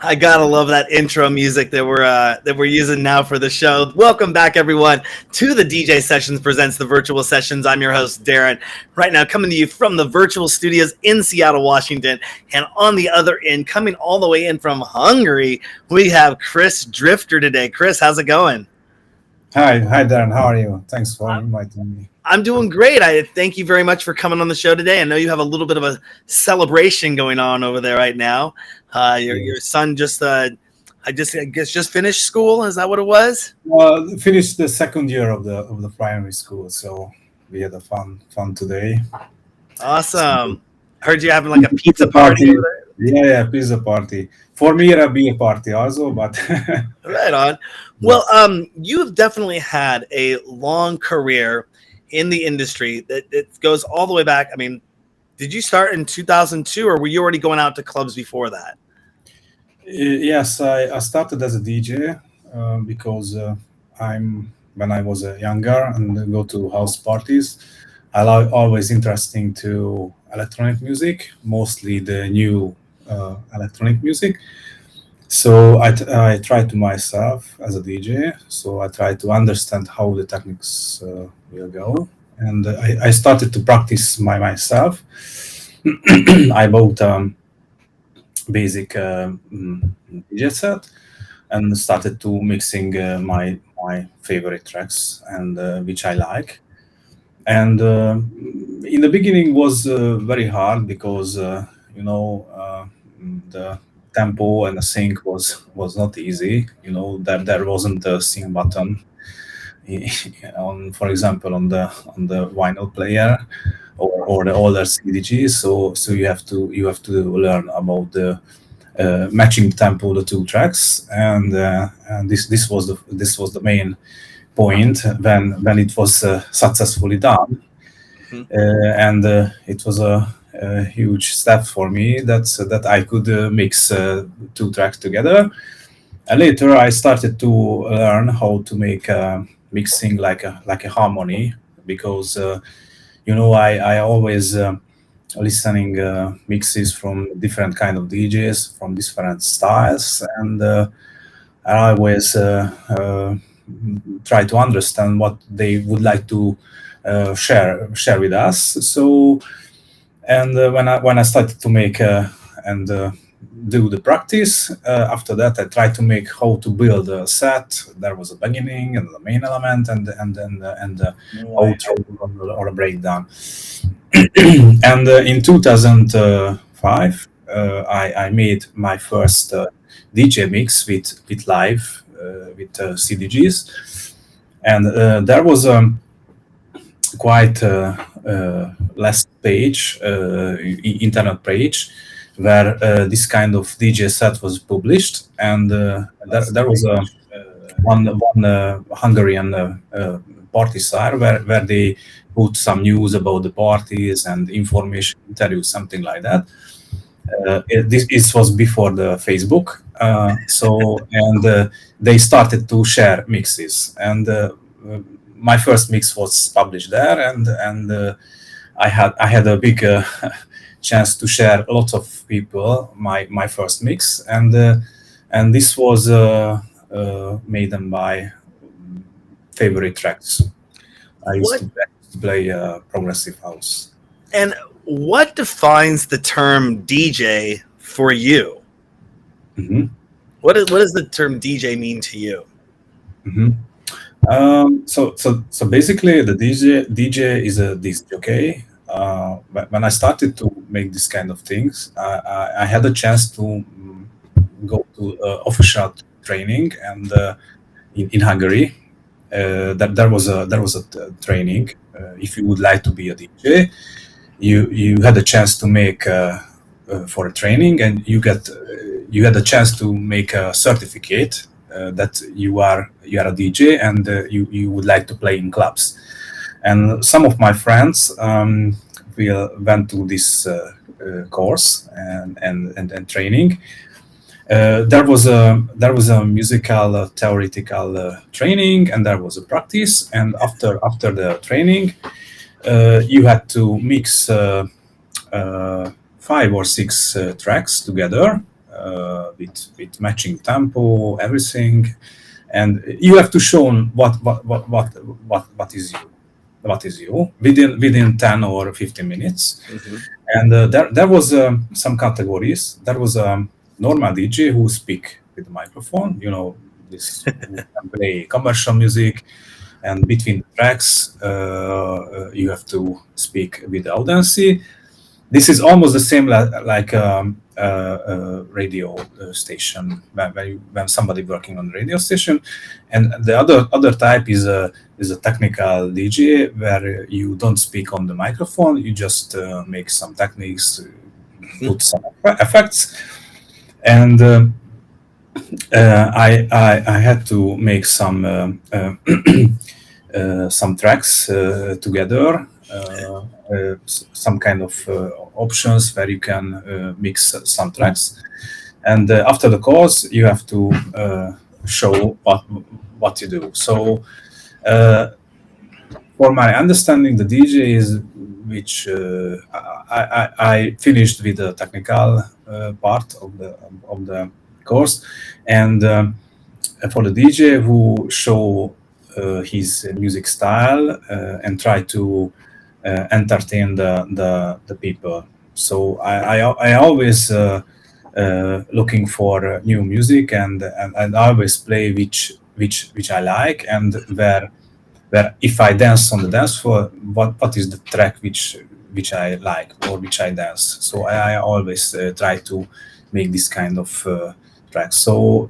I gotta love that intro music that we're using now for the show. Welcome back, everyone, to the DJ Sessions presents the Virtual Sessions. I'm your host, Darren. Right now, coming to you from the virtual studios in Seattle, Washington, and on the other end, coming all the way in from Hungary, we have Chris Drifter today. Chris, how's it going? Hi, Darren. How are you? Thanks for inviting me. I'm doing great. I thank you very much for coming on the show today. I know you have a little bit of a celebration going on over there right now. Your son just I guess just finished school. Is that what it was? Finished the second year of the primary school, so we had a fun today. Awesome. Heard you having like a pizza party over there. Yeah, pizza party. For me, a beer party also, but Right on. Well, you've definitely had a long career in the industry that it goes all the way back. I mean, did you start in 2002 or were you already going out to clubs before that? yes, I started as a DJ because when I was younger and go to house parties, always interesting to electronic music, mostly the new electronic music. So I tried to myself as a DJ. So I tried to understand how the techniques will go, and I started to practice myself. I bought basic DJ set and started to mixing my favorite tracks and which I like. And in the beginning was very hard because the tempo and the sync was not easy. There wasn't a sync button on, for example, on the vinyl player or the older CDGs. So you have to learn about the matching tempo the two tracks, and this was the main point when it was successfully done. And it was a huge step for me that I could mix two tracks together. And later I started to learn how to make mixing like a harmony, because I always listening mixes from different kind of DJs from different styles, and I always try to understand what they would like to share with us. So, and when I started to make and do the practice, after that I tried to make how to build a set. There was a beginning and the main element, and then the outro or a breakdown. And in 2005, I made my first DJ mix with live with CDGs, and there was quite last page, internet page, where this kind of DJ set was published, and there was a one Hungarian party site where they put some news about the parties and information interviews, something like that. This was before the Facebook, and they started to share mixes, and my first mix was published there, and I had a big chance to share a lot of people my first mix, and this was made them by favorite tracks. I used to play progressive house. And what defines the term DJ for you? Mm-hmm. What does the term DJ mean to you? Mm-hmm. So basically, the DJ is a disc jockey. When I started to make this kind of things, I had a chance to go to official training, and in Hungary, that there was a training. If you would like to be a DJ, you had a chance to make for a training, and you had a chance to make a certificate that you are a DJ, and you would like to play in clubs. And some of my friends went to this course and training. There was a musical theoretical training, and there was a practice. And after the training, you had to mix 5 or 6 tracks together with matching tempo, everything, and you have to show what is you, within 10 or 15 minutes. And there was some categories. There was a normal DJ who speak with the microphone, this who can play commercial music, and between the tracks you have to speak with the audience. This is almost the same like radio station, when somebody working on the radio station. And the other type is a technical DJ, where you don't speak on the microphone, you just make some techniques, put some effects. And I had to make some tracks together, some kind of options where you can mix some tracks. And after the course, you have to show what you do. So for my understanding, the DJs, which I finished with the technical part of the course, and for the DJ who show his music style and try to entertain the people. So I always looking for new music, and I always play which I like, and where if I dance on the dance floor, what is the track which I like or which I dance. So I always try to make this kind of tracks. So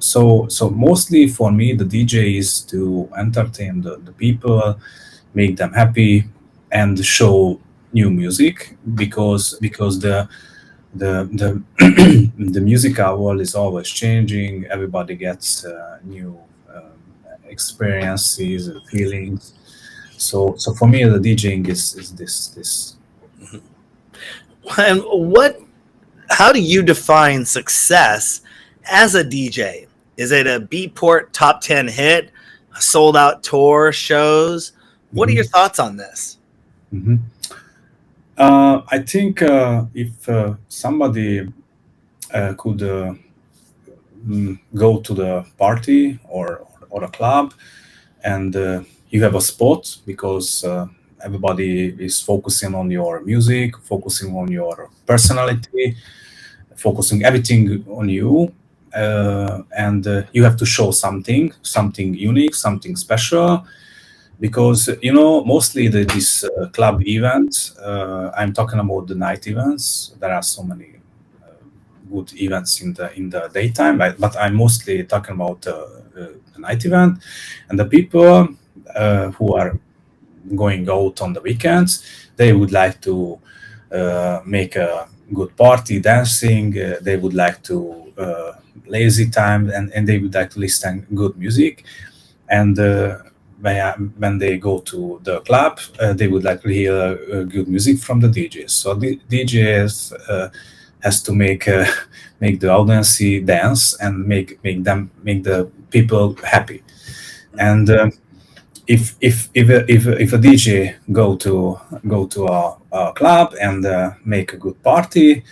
mostly for me, the DJ is to entertain the people, make them happy, and show new music, because the the musical world is always changing. Everybody gets new experiences, feelings. So for me, the DJing is this. And how do you define success as a DJ? Is it a Beatport top 10 hit, a sold out tour, shows? What are your thoughts on this? I think if somebody could go to the party or a club, and you have a spot, because everybody is focusing on your music, focusing on your personality, focusing everything on you, and you have to show something unique, something special. Because mostly these club events, I'm talking about the night events. There are so many good events in the daytime, but I'm mostly talking about the night event. And the people who are going out on the weekends, they would like to make a good party, dancing. They would like to lazy time, and they would like to listen good music. And when they go to the club, they would like to hear good music from the DJs. So the DJs has to make the audience dance and make the people happy. And if a DJ go to a club and make a good party,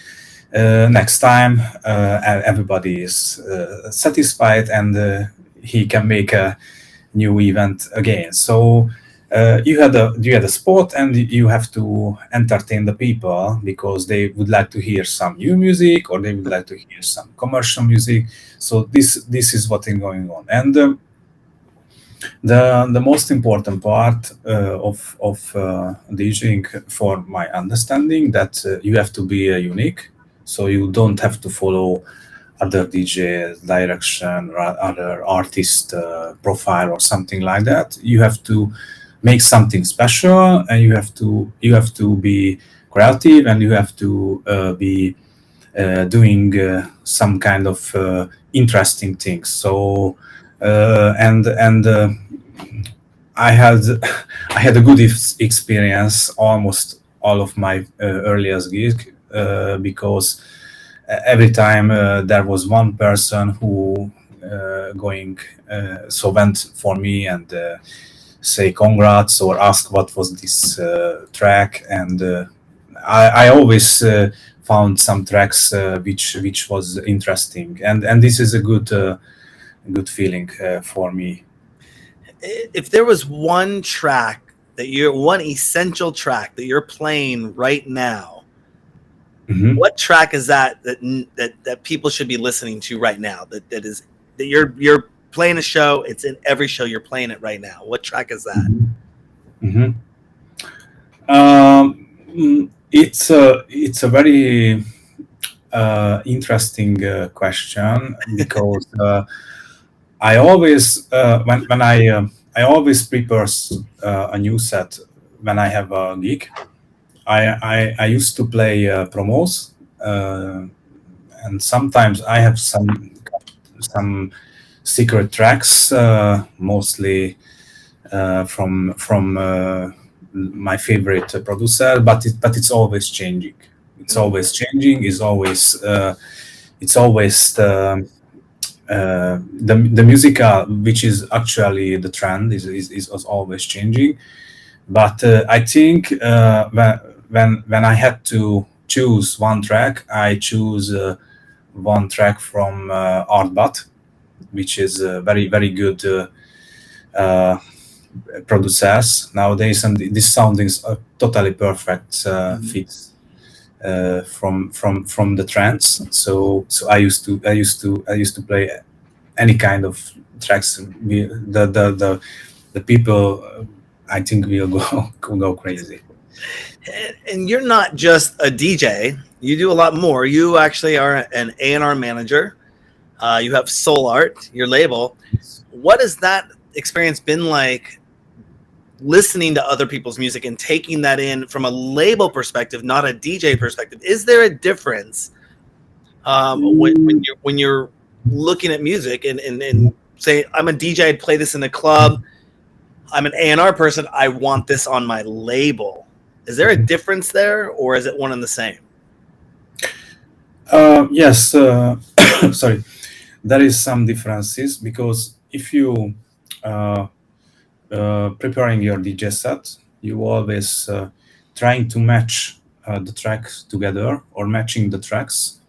next time everybody is satisfied, and he can make a new event again. So you had a spot, and you have to entertain the people, because they would like to hear some new music, or they would like to hear some commercial music. So this is what is going on. And the most important part of DJing, for my understanding, that you have to be unique. So you don't have to follow other DJ direction or other artist profile or something like that. You have to make something special, and you have to be creative, and you have to be doing some kind of interesting things. So and I had a good experience almost all of my earliest gig, because every time there was one person who went for me and say congrats, or ask what was this track. And I always found some tracks which was interesting, and this is a good feeling for me. If there was one essential track that you're playing right now, what track is that people should be listening to right now? That you're playing a show. It's in every show. You're playing it right now. What track is that? It's a very interesting question, because I always I always prepare a new set when I have a gig. I used to play promos, and sometimes I have some secret tracks, mostly from my favorite producer, but it's always changing. It's always changing. It's always the musical, which is actually the trend, is always changing. But I think when I had to choose one track, I choose one track from Artbat, which is very good producers nowadays, and this sound is a totally perfect fit from the trance. So I used to play any kind of tracks. The people, I think, will go crazy. And you're not just a DJ. You do a lot more. You actually are an A&R manager. You have Soul Art, your label. What has that experience been like, listening to other people's music and taking that in from a label perspective, not a DJ perspective? Is there a difference when you're looking at music and say, I'm a DJ, I'd play this in a club. I'm an A&R person, I want this on my label. Is there a difference there, or is it one and the same? Yes, sorry. There is some differences, because if you preparing your DJ set, you always trying to match the tracks together, or matching the tracks.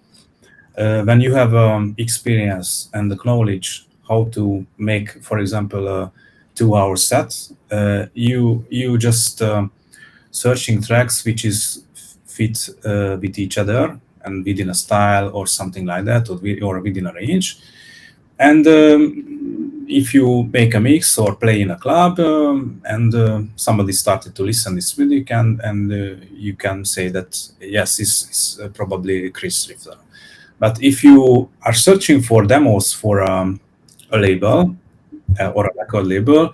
When you have experience and the knowledge how to make, for example, a 2-hour set, you just searching tracks which is fit with each other and within a style or something like that, or within a range. And if you make a mix or play in a club, and somebody started to listen this music, and you can say that yes, it's probably Chris Richter. But if you are searching for demos for a label or a record label,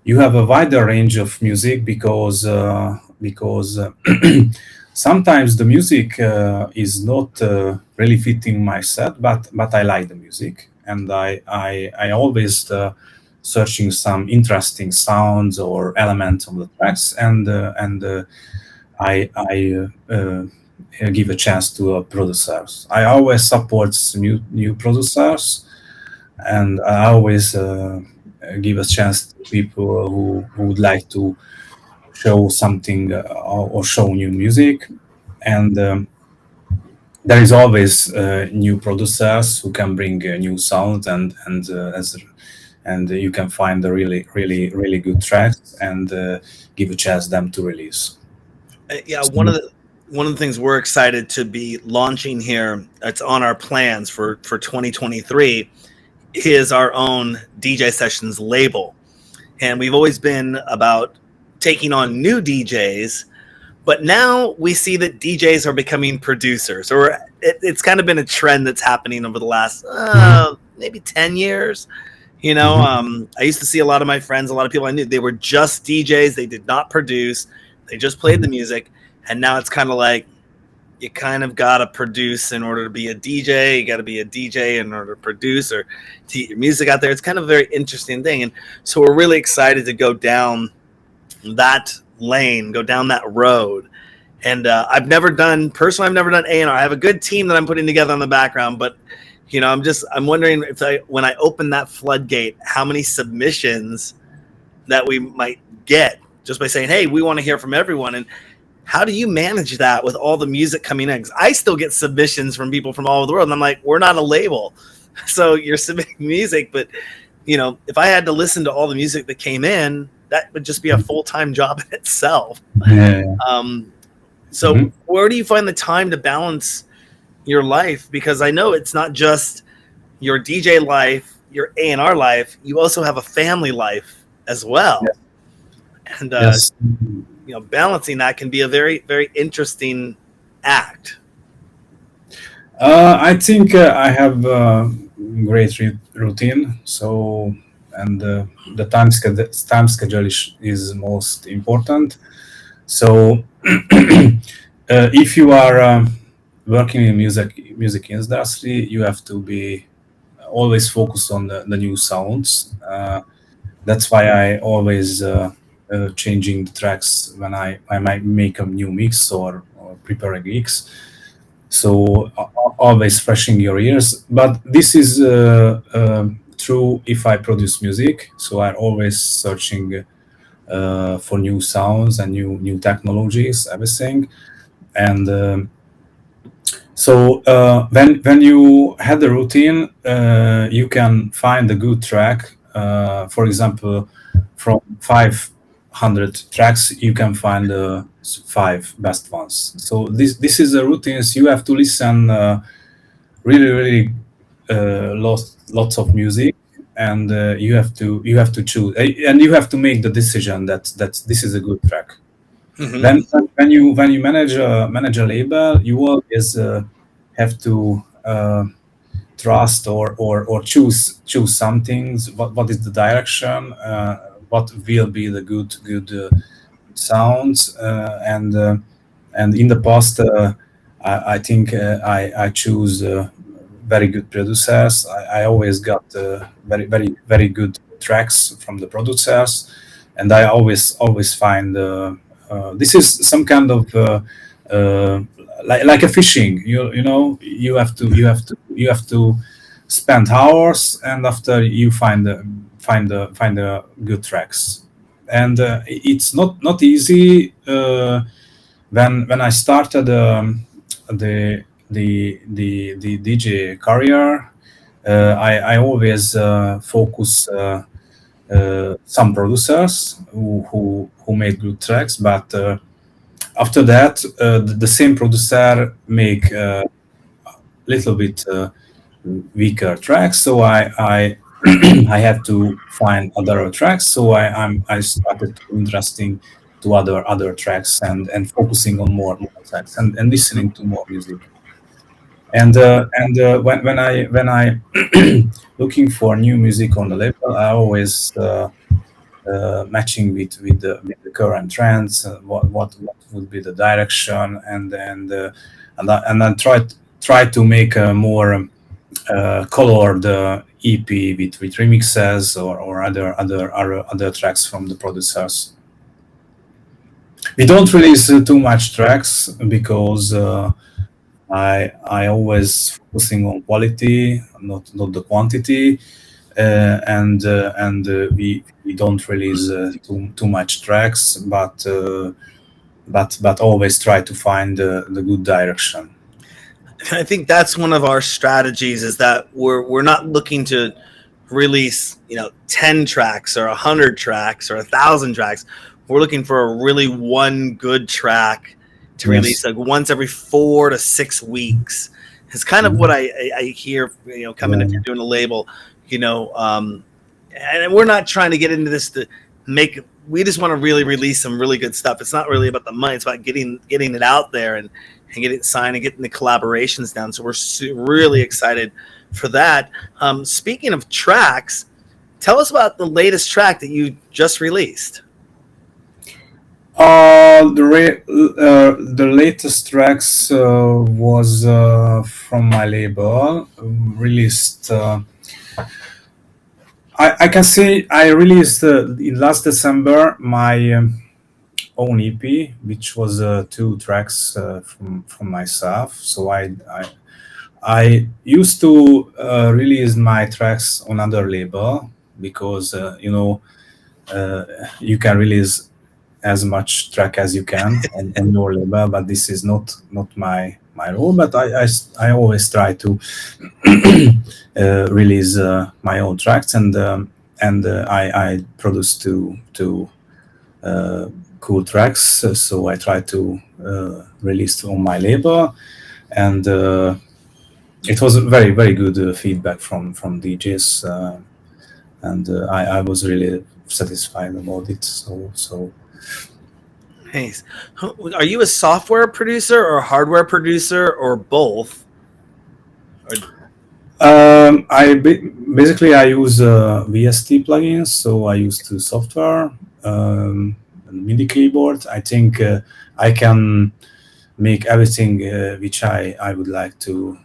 you have a wider range of music, because sometimes the music is not really fitting my set, but I like the music, and I always searching some interesting sounds or elements of the tracks, and I give a chance to producers. I always support new producers, and I always give a chance to people who would like to show something or show new music. And there is always new producers who can bring a new sound, and you can find the really good tracks, and give a chance them to release. Yeah, one of the things we're excited to be launching here, it's on our plans for 2023, is our own DJ Sessions label. And we've always been about taking on new DJs, but now we see that DJs are becoming producers, or it's kind of been a trend that's happening over the last maybe 10 years. You know, I used to see a lot of my friends, a lot of people I knew, they were just DJs. They did not produce. They just played the music. And now it's kind of like, you kind of got to produce in order to be a DJ. You got to be a DJ in order to produce or to get your music out there. It's kind of a very interesting thing. And so we're really excited to go down that lane, go down that road. And I've never done A&R. I have a good team that I'm putting together on the background, but you know, I'm wondering if when I open that floodgate, how many submissions that we might get just by saying, hey, we want to hear from everyone. And how do you manage that with all the music coming in? 'Cause I still get submissions from people from all over the world, and I'm like, we're not a label, so you're submitting music, but if I had to listen to all the music that came in, that would just be a full-time job in itself. Yeah. So where do you find the time to balance your life? Because I know it's not just your DJ life, your A&R life, you also have a family life as well. Yes. And Yes. balancing that can be a very, very interesting act. I think I have a great routine. So, and the time schedule is most important. So, if you are working in music industry, you have to be always focused on the new sounds. That's why I always changing the tracks when I might make a new mix or prepare a gigs. So always freshing your ears. But this is true if I produce music. So I'm always searching for new sounds and new technologies, everything. And so when you have the routine, you can find a good track. For example, from 500 tracks, you can find the 5 best ones. So this is a routine. So you have to listen really lots of music, and you have to choose, and you have to make the decision that this is a good track. Then when you manage a label, you always have to trust or choose some things. What is the direction? What will be the good sounds? And in the past, I think I choose very good producers. I always got very good tracks from the producers, and I always find this is some kind of like a fishing. You have to spend hours, and after you find the good tracks. And it's not easy. When I started the DJ career, I always focus some producers who made good tracks, but after that, the same producer make little bit weaker tracks. So I I had to find other tracks. So I started to interesting to other tracks and focusing on more tracks and listening to more music. And when I looking for new music on the label, I always matching with the current trends. What would be the direction, and then try to make a more colored EP with remixes or other tracks from the producers. We don't release too much tracks because I always focusing on quality, not the quantity, and we don't release too much tracks, but always try to find the good direction. I think that's one of our strategies, is that we're not looking to release 10 tracks or 100 tracks or 1,000 tracks. We're looking for a really one good track to release like once every 4 to 6 weeks. It's kind of what I hear, coming if you're doing a label, and we're not trying to get into this to make. We just want to really release some really good stuff. It's not really about the money. It's about getting it out there and getting it signed and getting the collaborations down. So we're really excited for that. Speaking of tracks, tell us about the latest track that you just released. The latest tracks was from my label, released. I can say I released in last December my own EP, which was 2 tracks from myself. So I used to release my tracks on other label because you can release as much track as you can on your label, but this is not my role. But I always try to release my own tracks, and I produce two cool tracks. So I try to release on my label, and it was very very good feedback from DJs, and I was really satisfied about it. So Nice. Are you a software producer or hardware producer or both? basically I use VST plugins, so I use the software, and MIDI keyboard. I think I can make everything which I would like to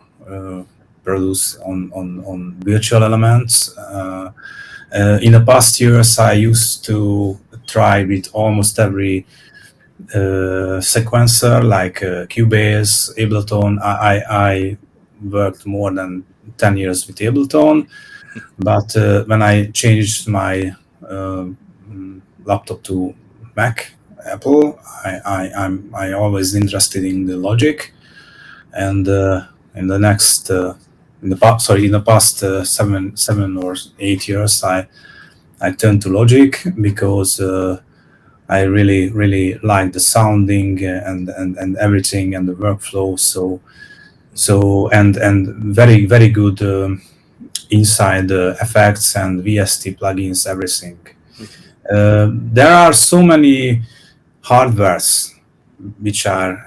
produce on virtual elements. In the past years, I used to try with almost every sequencer, like Cubase, Ableton. I worked more than 10 years with Ableton, but when I changed my laptop to Mac, Apple, I always interested in the Logic, and in the past 7 or 8 years, I turned to Logic because I really like the sounding and everything and the workflow. So and very very good inside effects and VST plugins, everything. There are so many hardwares which are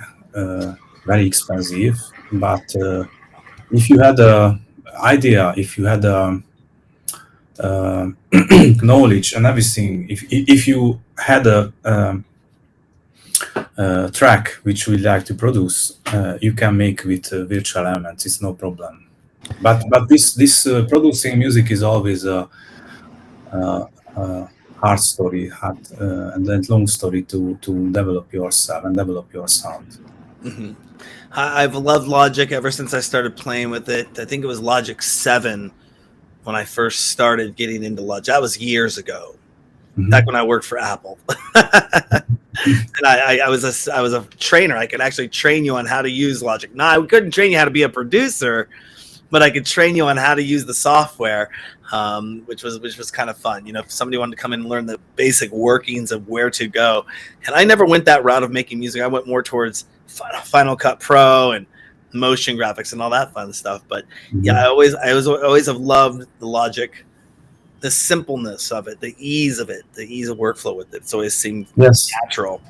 very expensive, but if you had a idea, if you had a knowledge and everything, if you had a track which we like to produce, you can make with virtual elements. It's no problem. But this producing music is always a hard story, and then long story to develop yourself and develop your sound. Mm-hmm. I've loved Logic ever since I started playing with it. I think it was Logic 7 when I first started getting into Logic. That was years ago, back when I worked for Apple. And I was a trainer. I could actually train you on how to use Logic. No, I couldn't train you how to be a producer, but I could train you on how to use the software, which was kind of fun. You know, if somebody wanted to come in and learn the basic workings of where to go. And I never went that route of making music. I went more towards Final Cut Pro and motion graphics and all that fun stuff. But yeah, I always have loved the Logic, the simpleness of it, the ease of workflow with it. It's always seemed natural.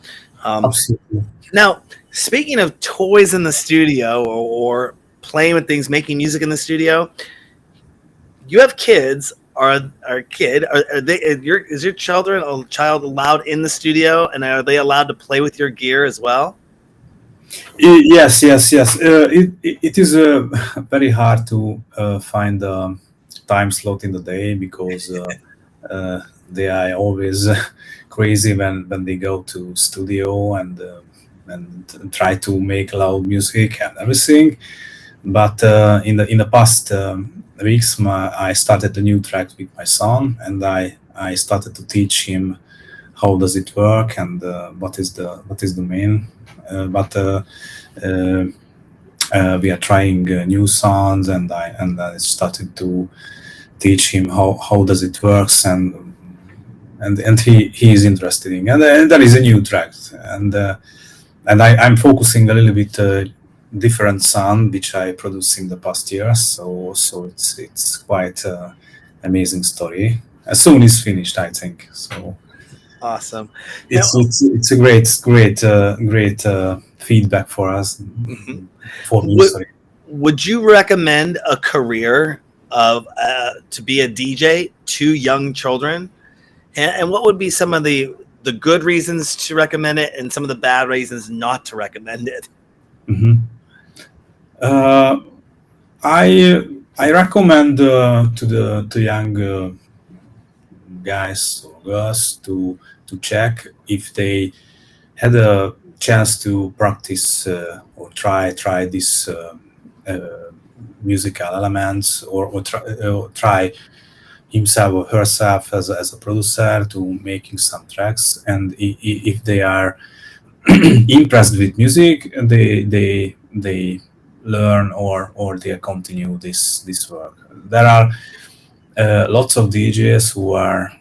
Absolutely. Now, speaking of toys in the studio or playing with things, making music in the studio, you have kids. Is your child allowed in the studio, and are they allowed to play with your gear as well? Yes. It is very hard to find a time slot in the day because they are always crazy when they go to studio and try to make loud music and everything. But in the past weeks, I started a new track with my son, and I started to teach him how does it work and what is the main. But we are trying new sounds, and I started to teach him how does it works, and he is interested in, and there is a new track, and I'm focusing a little bit different sound which I produced in the past years, so it's quite amazing story. As soon as finished, I think so. Awesome. It's a great feedback for us. For me, would you recommend a career of to be a DJ to young children? And what would be some of the good reasons to recommend it, and some of the bad reasons not to recommend it? I recommend to young guys or girls to check if they had a chance to practice or try this musical elements, or try himself or herself as a producer to making some tracks, and if they are impressed with music, they learn or they continue this work. There are lots of DJs who are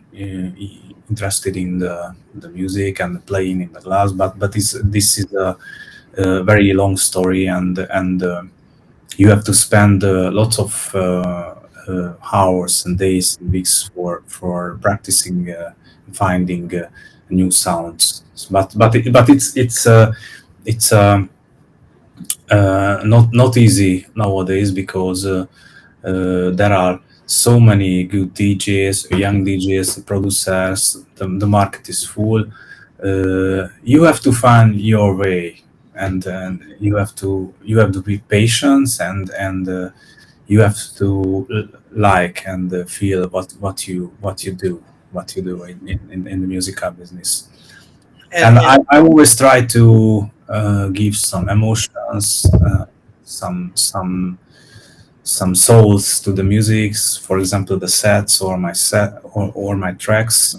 interested in the music and playing in the glass, but this is a very long story, and you have to spend lots of hours and days and weeks for practicing, finding new sounds. But it's not easy nowadays, because there are so many good DJs, young DJs, producers. The market is full. You have to find your way, and you have to be patient, and you have to like and feel what you do in the musical business. And I always try to give some emotions, some souls to the musics. For example, the sets or my set or my tracks.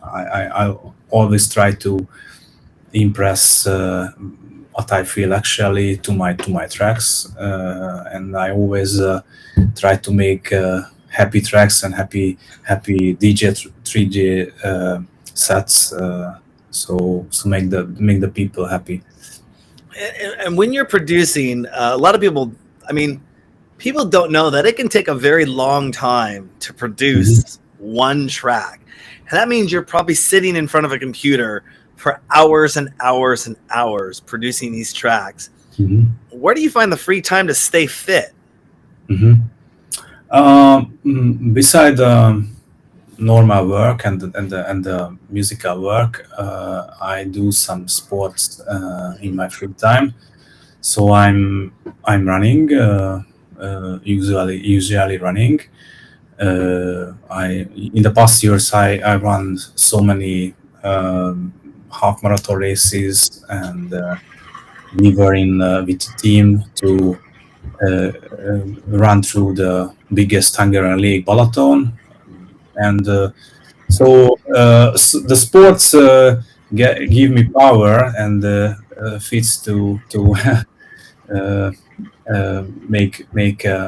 I always try to impress what I feel actually to my tracks, and I always try to make happy tracks and happy DJ 3D sets, so make the people happy. And when you're producing, a lot of people, I mean, people don't know that it can take a very long time to produce one track. And that means you're probably sitting in front of a computer for hours and hours and hours producing these tracks. Where do you find the free time to stay fit? Beside normal work and the musical work, I do some sports in my free time. So I'm running, usually running. In the past years I run so many half marathon races, and we were in with the team to run through the biggest Hungarian league, Balaton. And so the sports give me power and fits to make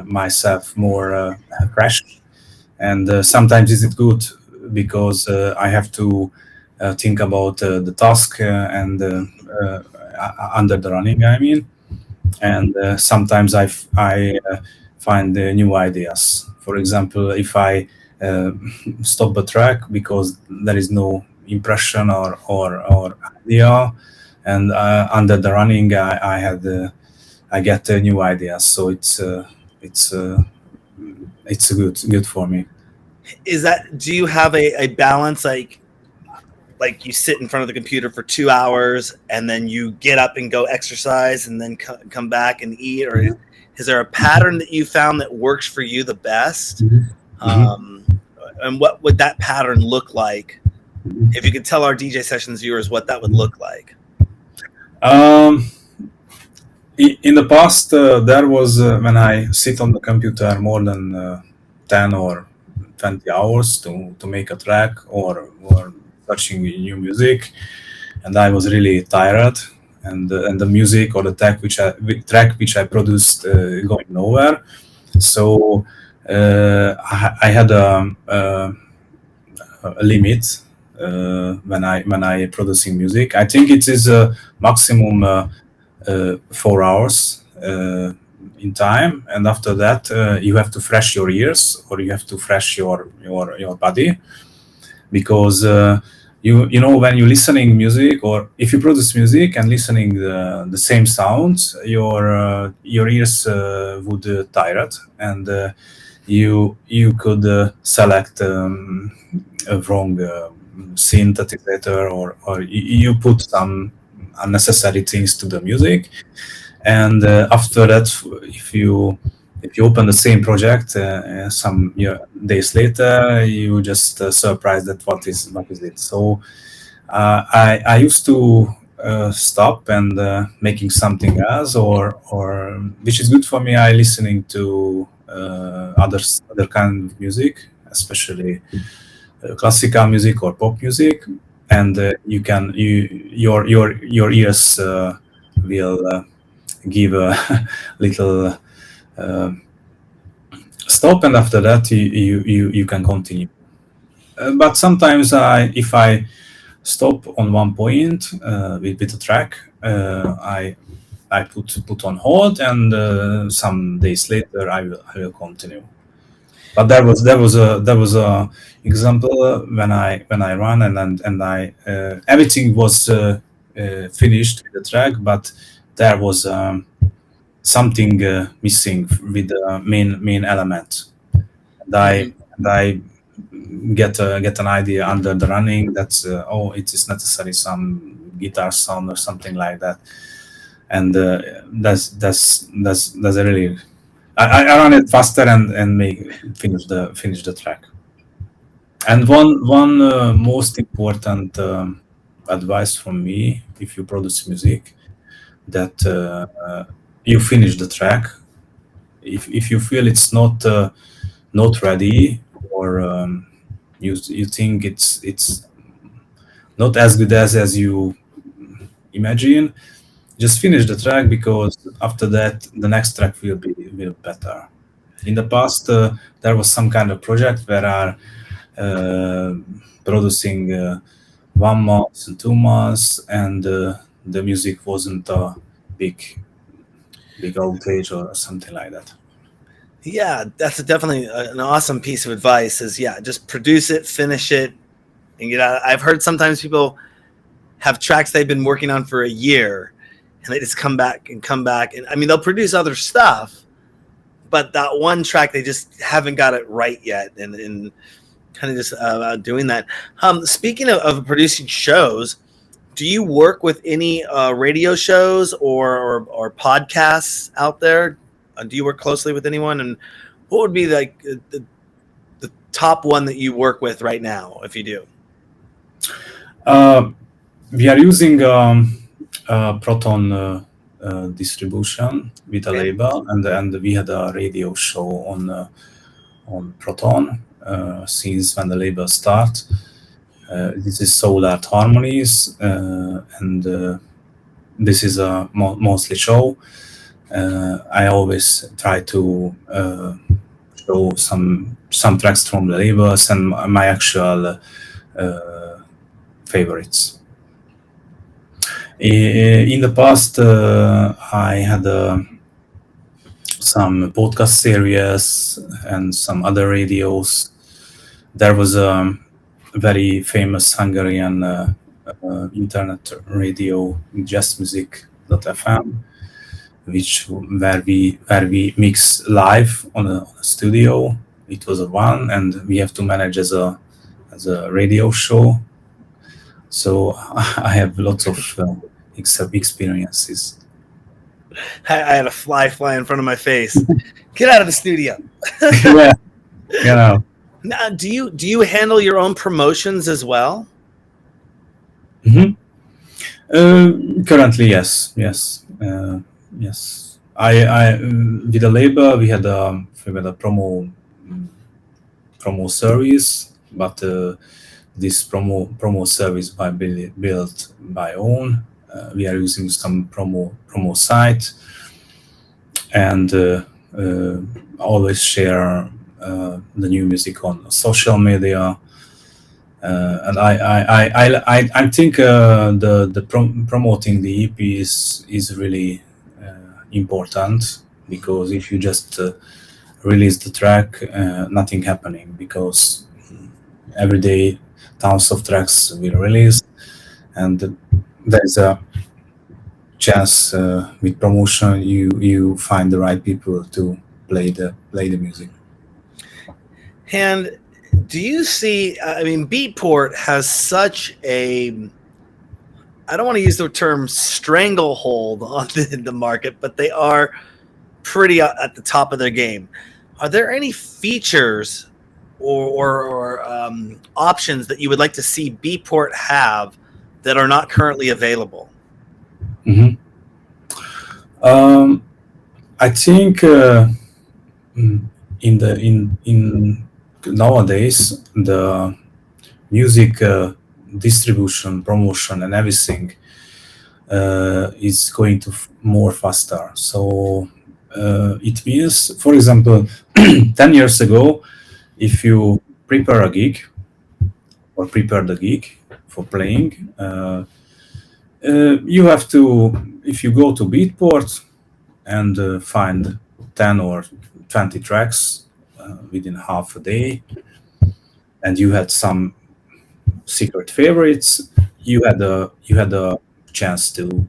myself more fresh. And sometimes is it good, because I have to think about the task and under the running, I mean. And sometimes I find new ideas. For example, if I stop a track because there is no impression or idea, and under the running I get new ideas. So it's good for me. Is that, do you have a balance, like you sit in front of the computer for 2 hours and then you get up and go exercise and then come back and eat, or is there a pattern that you found that works for you the best? And what would that pattern look like? If you could tell our DJ Sessions viewers what that would look like. In the past, there was when I sit on the computer more than 10 or 20 hours to make a track or searching new music, and I was really tired, and the music or the track which I produced going nowhere. So I had a limit when I producing music. I think it is a maximum 4 hours in time, and after that you have to fresh your ears, or you have to fresh your body, because you know, when you're listening music, or if you produce music and listening the same sounds, your ears would tired, and you could select a wrong synthesizer, or you put some unnecessary things to the music. And after that, if you open the same project some days later, you just surprised that what is it. So I used to stop and making something else, or which is good for me. I listening to other kind of music, especially classical music or pop music, and your ears will give a little stop, and after that you can continue. But sometimes if I stop on one point with a track, I put on hold, and some days later I will continue. But there was a example when I run, and I everything was finished with the track, but there was something missing with the main element, and I get an idea under the running that it is necessary some guitar sound or something like that, and that's a really I run it faster and make finish the track. And one most important advice from me, if you produce music, that you finish the track. If you feel it's not ready, or you think it's not as good as you imagine, just finish the track, because after that the next track will be better. In the past, there was some kind of project where are producing 1 month and 2 months, and the music wasn't a big outage or something like that. Yeah, that's definitely an awesome piece of advice. Is just produce it, finish it, and get out. I've heard sometimes people have tracks they've been working on for a year, and they just come back, and I mean, they'll produce other stuff, but that one track they just haven't got it right yet, and kind of just doing that. Speaking of producing shows, do you work with any radio shows or podcasts out there? Do you work closely with anyone? And what would be like the top one that you work with right now, if you do? We are using Proton distribution with a label, and we had a radio show on Proton since when the label start. This is Solar Harmonies, and this is a mostly show. I always try to show some tracks from the labels and my actual favorites. In the past, I had some podcast series and some other radios. There was a very famous Hungarian internet radio, jazzmusic.fm, where we mix live on a studio. It was a one, and we have to manage as a radio show. So I have lots of experiences. I had a fly in front of my face. Get out of the studio. Yeah, you know. Now, do you handle your own promotions as well? Mm-hmm. Currently, yes. I with the label we had a promo service, but this promo service built by own. We are using some promo site, and always share the new music on social media. And I think the promoting the EP is really important, because if you just release the track, nothing happening, because every day tons of tracks will release, and there's a chance with promotion you find the right people to play the music. And do you see, I mean, Beatport has such a, I don't want to use the term stranglehold on the market, but they are pretty at the top of their game. Are there any features or options that you would like to see Beatport have that are not currently available? Mm-hmm. I think in nowadays the music distribution, promotion, and everything is going to more faster. So it means, for example, 10 years ago, if you prepare a gig or prepare the gig for playing, you have to, if you go to Beatport and find 10 or 20 tracks within half a day, and you had some secret favorites, you had a chance to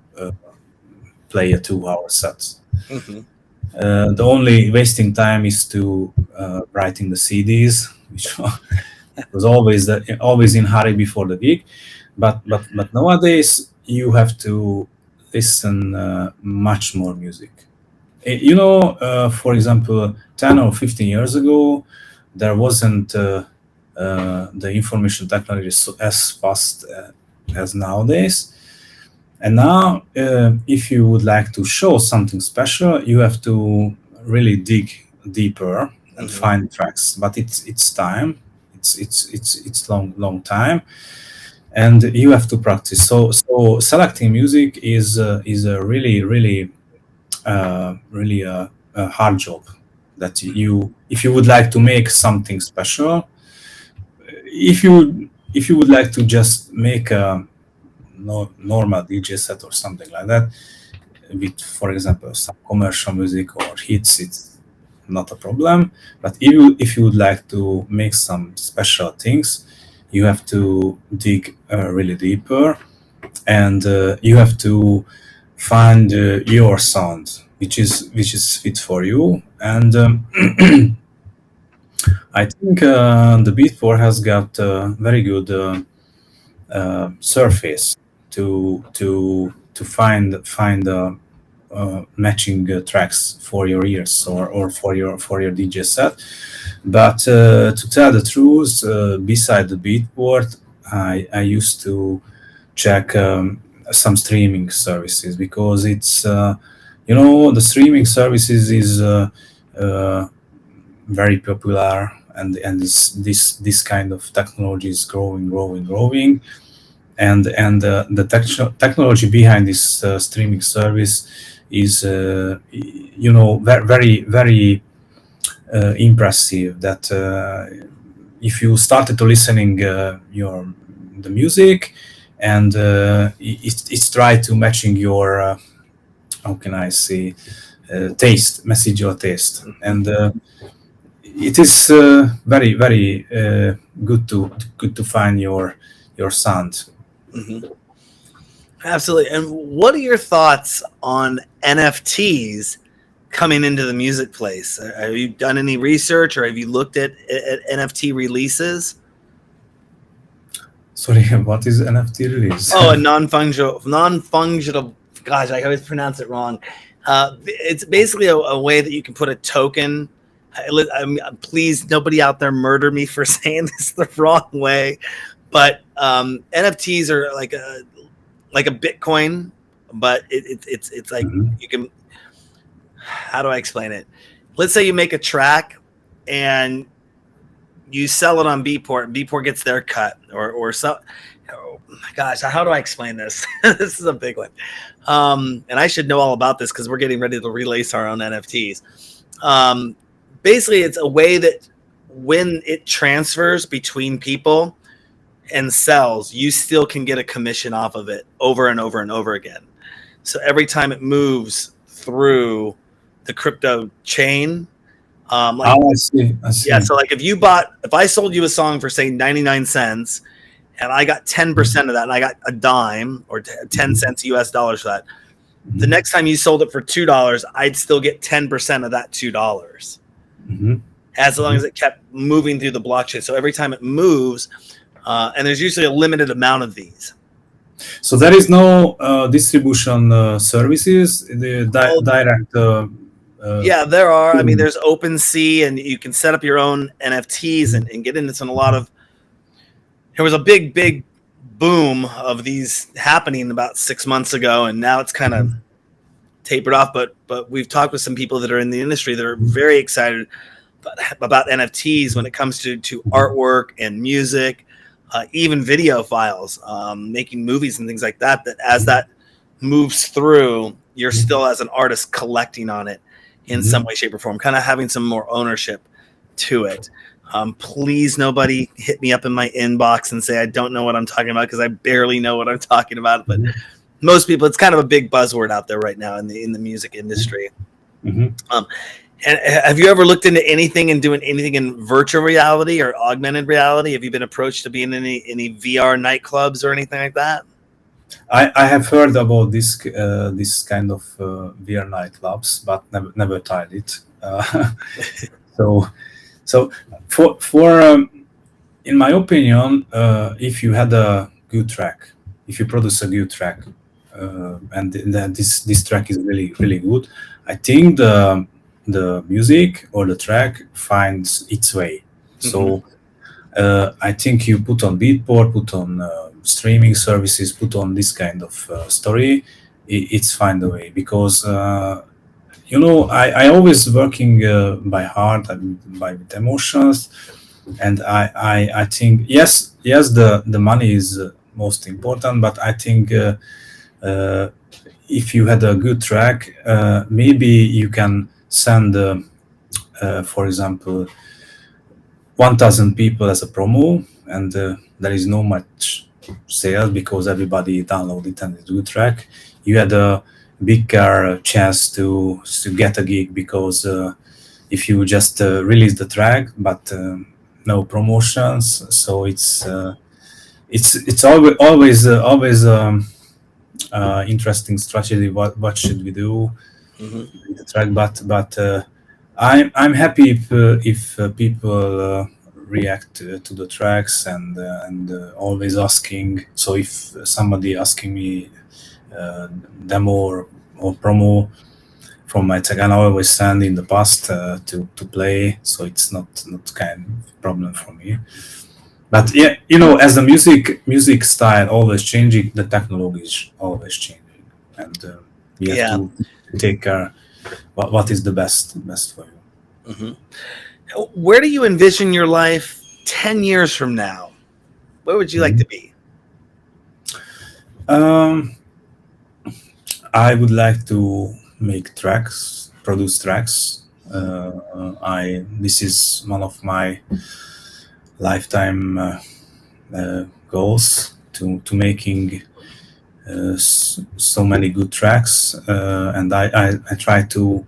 play a 2-hour set. Mm-hmm. The only wasting time is to writing the CDs, which was always in hurry before the gig. But nowadays you have to listen much more music. For example, 10 or 15 years ago, there wasn't the information technology as fast as nowadays. And now, if you would like to show something special, you have to really dig deeper and find tracks. But it's time. It's long time, and you have to practice. So selecting music is a really a hard job. That if you would like to make something special, if you would like to just make a normal DJ set or something like that, with, for example, some commercial music or hits, it's not a problem. But if you would like to make some special things, you have to dig really deeper, and you have to find your sound, which is fit for you. And I think the Beatport has got a very good surface to find matching tracks for your ears or for your DJ set. But to tell the truth, beside the Beatport, I used to check some streaming services, because it's the streaming services is very popular, and this kind of technology is growing. And the technology behind this streaming service is very impressive. That if you started to listening the music, and it's try to matching your how can I say taste, message your taste, and it is very good to find your sound. Mm-hmm. Absolutely. And what are your thoughts on NFTs coming into the music place? Have you done any research, or have you looked at NFT releases? Sorry, what is NFT release? Oh, a non-fungible. Gosh, I always pronounce it wrong. It's basically a way that you can put a token. Please, nobody out there murder me for saying this the wrong way. But NFTs are like a Bitcoin, but it's like you can. How do I explain it? Let's say you make a track and you sell it on Beatport, and Beatport gets their cut, or so. Oh my gosh, how do I explain this? This is a big one, and I should know all about this because we're getting ready to release our own NFTs. Basically, it's a way that when it transfers between people and sells, you still can get a commission off of it over and over and over again. So every time it moves through the crypto chain, I see. Yeah. So like if I sold you a song for say 99 cents, and I got 10% of that, and I got a dime or 10 cents US dollars for that, the next time you sold it for $2, I'd still get 10% of that $2. As long as it kept moving through the blockchain. So every time it moves, and there's usually a limited amount of these. So there is no distribution services, the direct. Yeah, there are. I mean, there's OpenSea, and you can set up your own NFTs and get into this. And a lot of there was a big boom of these happening about 6 months ago, and now it's kind of tapered off. But we've talked with some people that are in the industry that are very excited about NFTs when it comes to artwork and music, even video files, making movies and things like that. That as that moves through, you're still as an artist collecting on it in some way, shape, or form, kind of having some more ownership to it. Please, nobody hit me up in my inbox and say I don't know what I'm talking about, because I barely know what I'm talking about. But most people, it's kind of a big buzzword out there right now in the music industry. And have you ever looked into anything and doing anything in virtual reality or augmented reality? Have you been approached to be in any VR nightclubs or anything like that? I have heard about this kind of VR nightclubs, but never tried it. So for in my opinion, if you had a good track, if you produce a good track, and then this track is really good, I think the music or the track finds its way. So I think you put on Beatport, put on streaming services, put on this kind of story, it's find a way, because I always working by heart and by emotions, and I think yes the money is most important, but I think if you had a good track, maybe you can send for example 1,000 people as a promo, and there is no much sales because everybody download it and it's a good track. You had a bigger chance to get a gig, because if you just release the track but no promotions, so it's always interesting strategy. What should we do with the track? But I'm happy if people react to the tracks and always asking. So if somebody asking me demo or promo from my track, and I always send in the past to play, so it's not kind of problem for me. But yeah, as the music style always changing, the technology is always changing, and we have to take care what is the best for you. Where do you envision your life 10 years from now? Where would you like to be? I would like to make tracks, produce tracks. This is one of my lifetime goals, to making so many good tracks, and I try to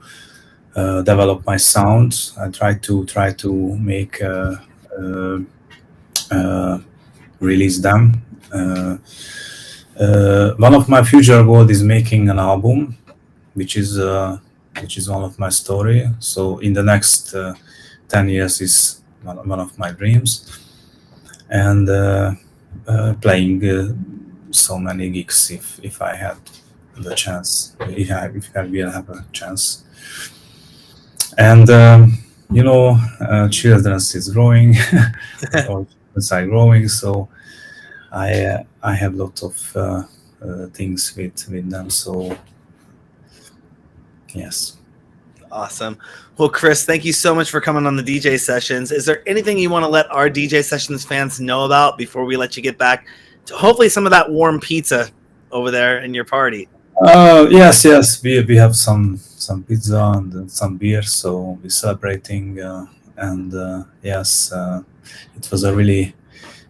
develop my sound. I try to make release them. One of my future goals is making an album, which is one of my story. So in the next 10 years is one of my dreams, and playing so many gigs if I had the chance, if I will have a chance. And children is growing, or are growing, so I have lots of things with them. So yes. Awesome. Well, Chris, thank you so much for coming on the DJ Sessions. Is there anything you want to let our DJ Sessions fans know about before we let you get back to hopefully some of that warm pizza over there in your party? Yes. We have some pizza and some beer, so we're celebrating. And yes, it was a really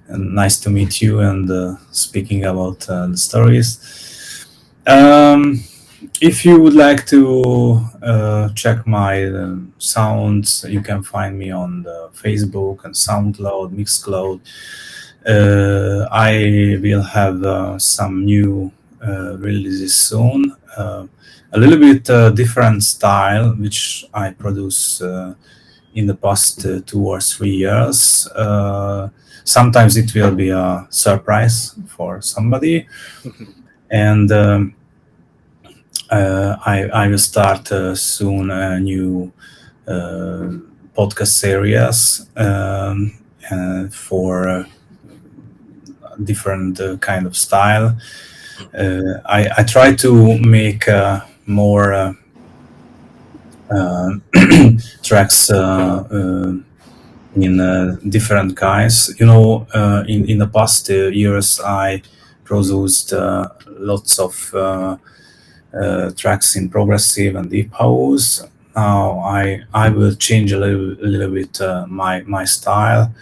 nice to meet you and speaking about the stories. If you would like to check my sounds, you can find me on the Facebook and SoundCloud, Mixcloud. I will have some new releases soon. A little bit different style, which I produce in the past 2 or 3 years. Sometimes it will be a surprise for somebody, and I will start soon a new podcast series for different kind of style. I try to make more uh, tracks in different kinds. In the past years, I produced lots of tracks in progressive and deep house. Now I will change a little bit my style,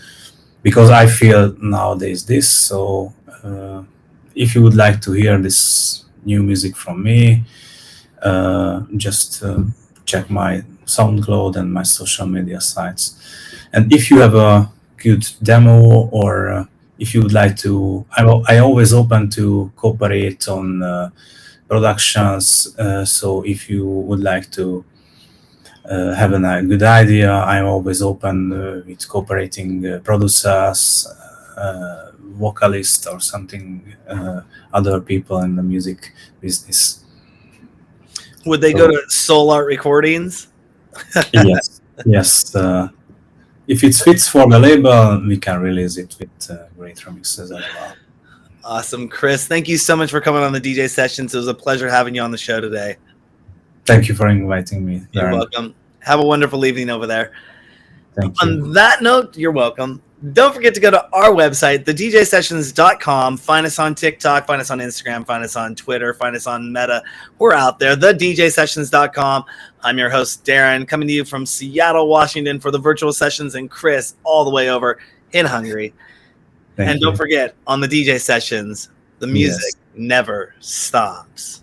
because I feel nowadays this. So if you would like to hear this new music from me, just check my SoundCloud and my social media sites. And if you have a good demo, or if you would like to, I always open to cooperate on productions. So if you would like to have a good idea, I'm always open with cooperating producers, vocalists, or something, other people in the music business. Would they go to Solar Recordings? Yes, yes. If it fits for the label, we can release it with great remixes as well. Awesome, Chris. Thank you so much for coming on the DJ Sessions. It was a pleasure having you on the show today. Thank you for inviting me. You're welcome. Have a wonderful evening over there. Thank you. On that note, you're welcome. Don't forget to go to our website, thedjsessions.com. Find us on TikTok, find us on Instagram, find us on Twitter, find us on Meta. We're out there, thedjsessions.com. I'm your host, Darren, coming to you from Seattle, Washington for the virtual sessions, and Chris all the way over in Hungary. Don't forget, on the DJ Sessions, the music never stops.